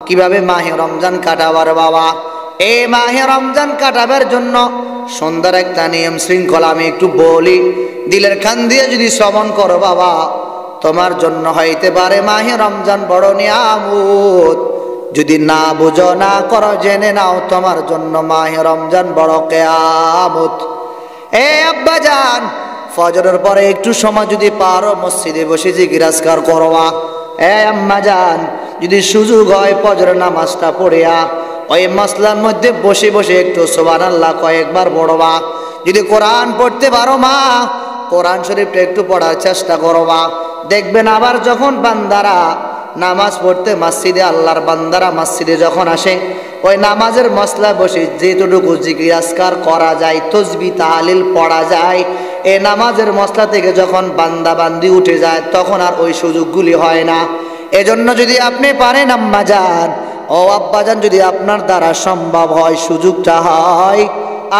কিভাবে মাহে রমজান কাটাবার বাবা। এই মাহে রমজান কাটাবার জন্য সুন্দর একটা নিয়ম শৃঙ্খলা আমি একটু বলি, দিলের কান দিয়ে যদি শ্রবণ করো বাবা, তোমার জন্য হইতে পারে মাহে রমজান বড় নিয়ামত। যদি না বুঝো না করো জেনে নাও, তোমার জন্য মাহে রমজান বড় কিয়ামত। এ আব্বা জান, ফজরের পরে একটু সময় যদি পারো মসজিদে বসে জিকির আজকার করবা। এ আম্মা জান, যদি সুযোগ হয় ফজরের নামাজটা পড়িয়া ওই মসলার মধ্যে বসে বসে একটু সুবহানাল্লাহ কয়েকবার পড়বা। যদি কোরআন পড়তে পারো মা, কোরআন শরীফটা একটু পড়ার চেষ্টা করবা। দেখবেন আবার যখন বান্দারা নামাজ পড়তে মসজিদে, আল্লাহর বান্দারা মসজিদে যখন আসে, ওই নামাজের মসলা বসে যেটুকু জিকির আজকার করা যায়, তসবিহ তাহলিল পড়া যায়, এই নামাজের মসলা থেকে যখন বান্দা বান্দি উঠে যায় তখন আর ওই সুযোগগুলি হয় না। এজন্য যদি আপনি পারেন আম্মা জান ও আব্বা জান, যদি আপনার দ্বারা সম্ভব হয়, সুযোগটা হয়,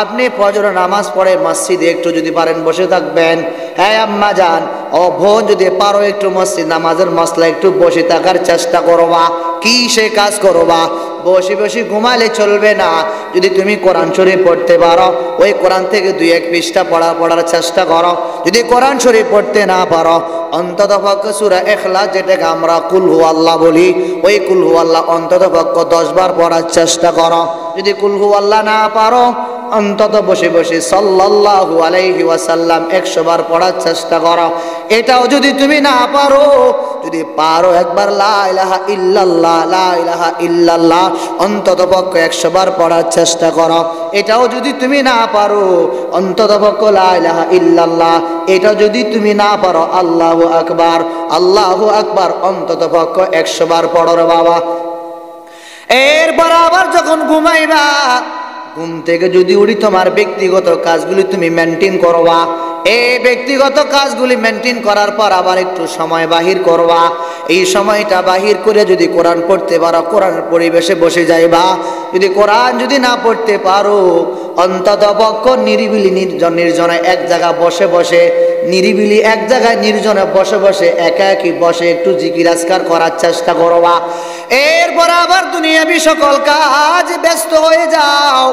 আপনি ফজর নামাজ পড়ে মসজিদে একটু যদি পারেন বসে থাকবেন। হ্যাঁ আম্মা জান ও বোন, যদি পারো একটু মসজিদ নামাজের মসলা একটু বসে থাকার চেষ্টা করবা। কি সে কাজ করবা? বসে বসে ঘুমালে চলবে না। যদি তুমি কোরআন শরীফ পড়তে পারো, ওই কোরআন থেকে 2-1 পৃষ্ঠা পড়ার চেষ্টা করো। যদি কোরআন শরীফ পড়তে না পারো, অন্তত পক্ষে সূরা ইখলাস, যেটাকে আমরা কুল হু আল্লাহ বলি, ওই কুল হু আল্লাহ অন্তত পক্ষে 10 বার পড়ার চেষ্টা করো। যদি কুল হু আল্লাহ না পারো, অন্তত বসে বসে সাল্লাল্লাহু আলাইহি ওয়াসাল্লাম 100 বার পড়ার চেষ্টা করো। এটাও যদি তুমি না পারো, যদি পারো একবার লা ইলাহা ইল্লাল্লাহ, লা ইলাহা ইল্লাল্লাহ অন্তত পক্ষে 100 বার পড়ার চেষ্টা করো। এটাও যদি তুমি না পারো, অন্তত পক্ষে লা ইলাহা ইল্লাল্লাহ, এটা যদি তুমি না পারো, আল্লাহু আকবার, আল্লাহু আকবার অন্তত পক্ষে 100 বার পড়ো রে বাবা। এরপর আবার যখন ঘুমাইবা, ঘুম থেকে যদি উঠি, তোমার ব্যক্তিগত কাজগুলি তুমি মেনটেন করবা। এই ব্যক্তিগত কাজগুলি মেনটেন করার পর আবার একটু সময় বাহির করবা। এই সময়টা বাহির করে যদি কোরআন পড়তে পারো, কোরআনের পরিবেশে বসে যাইবা। যদি কোরআন যদি না পড়তে পারো, অন্তত পক্ষ নিরিবিলি নির্জনে এক জায়গা বসে বসে, নিরিবিলি এক জায়গায় নির্জনে বসে বসে একাকী বসে একটু জিকির আজকার করার চেষ্টা করবা। এরপর আবার দুনিয়াবি সকল কাজ ব্যস্ত হয়ে যাও।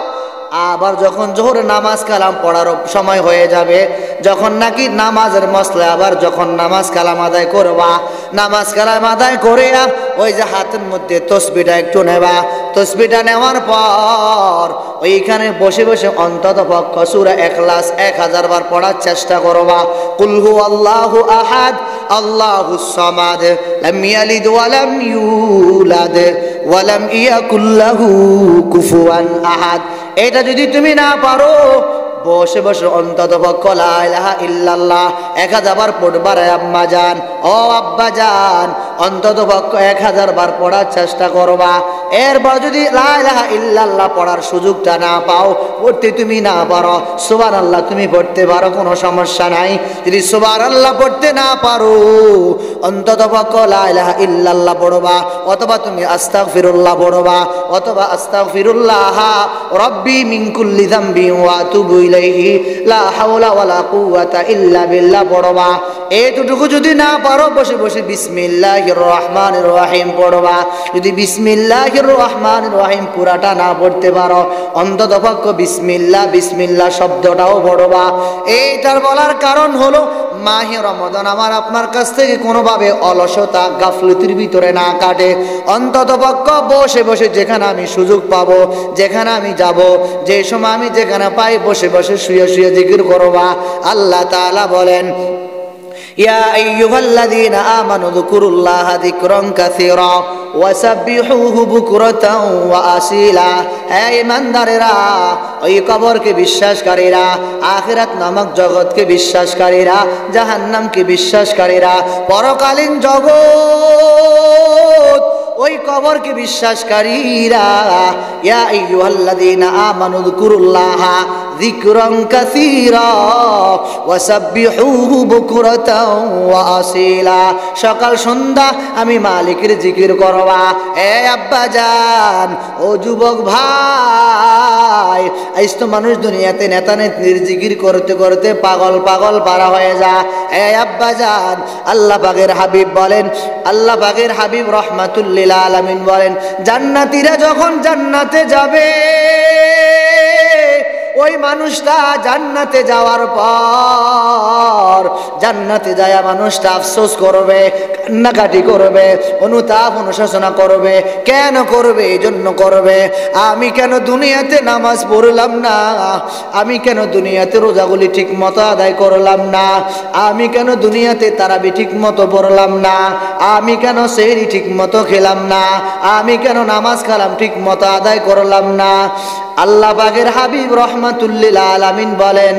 আবার যখন জোহর নামাজ কালাম পড়ার সময় হয়ে যাবে, যখন নাকি নামাজের মসলা, আবার যখন নামাজ কালাম আদায় করবা, নামাজ কালাম আদায় করে ওই যে হাতের মধ্যে তসবিহটা একটু নেবা। তসবিহটা নেওয়ার পর ওইখানে বসে বসে অন্তত পক্ষ সূরা ইখলাস 1000 বার পড়ার চেষ্টা করবা। কুল হু আল্লাহু আহাদ, আল্লাহুস সামাদ, লাম ইয়ালিদ ওয়া লাম ইউলাদ ওয়া লাম ইয়াকুল লাহু কুফুয়ান আহাদ। এটা যদি তুমি না পারো, বসে বসে অন্তত পক্ষ লা ইলাহা ইল্লাল্লাহ 1000 বার পড়বা রে আম্মা জান ও আব্বা জান, অন্তত পক্ষ 1000 বার পড়ার চেষ্টা করবা। এরপর যদি লা ইলাহা ইল্লাল্লাহ পড়ার সুযোগটা না পাও, পড়তে তুমি না পারো, সুবহানাল্লাহ তুমি পড়তে পারো, কোনো সমস্যা নাই। যদি সুবহানাল্লাহ পড়তে না পারো, অন্তত পক্ষ লা ইলাহা ইল্লাল্লাহ পড়বা, অথবা তুমি আস্তাগফিরুল্লাহ পড়বা, অথবা আস্তাগফিরুল্লাহ রাব্বি মিন কুল্লি যামবি ওয়া আতুবু ইলাইহি লা হাওলা ওয়ালা কুওয়াতা ইল্লা বিল্লাহ পড়বা। এতটুকু যদি না পারো, বসে বসে বিসমিল্লাহির রহমানির রহিম পড়বা। যদি বিসমিল্লাহির রহমানির রহিম পুরাটা না পড়তে পারো, অন্তত পক্ষ বিসমিল্লাহ বিসমিল্লাহ শব্দটাও পড়বা। এইটার বলার কারণ হলো, মাহে রমাদান আমার আপনার কাছ থেকে কোনোভাবে অলসতা গাফলতির ভিতরে না কাটে। অন্তত পক্ষ বসে বসে যেখানে আমি সুযোগ পাবো, যেখানে আমি যাব, যে সময় আমি যেখানে পাই, বসে বসে শুয়ে শুয়ে জিকির করবা। আল্লাহ তাআলা বলেন, ইয়া আইয়ুহাল্লাযীনা আমানু যকুরুল্লাহা যিকরান কাসীরা ওয়াসাব্বিহুহু বুকরাতাও ওয়া আসীলা। হে ঈমানদারেরা, ওই কবরকে বিশ্বাসকারীরা, আখিরাত নামক জগৎকে বিশ্বাসকারীরা, জাহান্নামকে বিশ্বাসকারীরা, পরকালীন জগৎ, ওই কবরকে বিশ্বাসকারীরা, ইয়া আইয়ুহাল্লাযীনা আমানু যকুরুল্লাহা যিকরান কাসীরা ওয়াসাব্বিহুহু বুকরাতাও ওয়া আসীলা। সকাল সন্ধ্যা আমি মালিকের জিকির করবা। এ আব্বা জান ও যুবক ভাই, আজ তো মানুষ দুনিয়াতে নেতা নেত্রীর জিকির করতে করতে পাগল পাগল পারা হয়ে যা। এ আব্বা জান, আল্লাহ পাকের হাবিব বলেন, আল্লাহ পাকের হাবিব রহমাতুল লিল রহমাতুল্লিল আলামিন বলেন, জান্নাতীরা যখন জান্নাতে যাবে, ওই মানুষটা জান্নাতে যাওয়ার পর জান্নাতে যায় মানুষটা আফসোস করবে, কান্নাকাটি করবে, অনুতাপ অনুশোচনা করবে। কেন করবে? এই জন্য করবে, আমি কেন দুনিয়াতে নামাজ পড়লাম না, আমি কেন দুনিয়াতে রোজাগুলি ঠিক মতো আদায় করলাম না, আমি কেন দুনিয়াতে তারাবি ঠিক মতো পড়লাম না, আমি কেন সেহরি ঠিক মতো খেলাম না, আমি কেন নামাজ কালাম ঠিক মতো আদায় করলাম না। আল্লাহ পাকের হাবিব রহমাতুল্লিল আলামিন বলেন,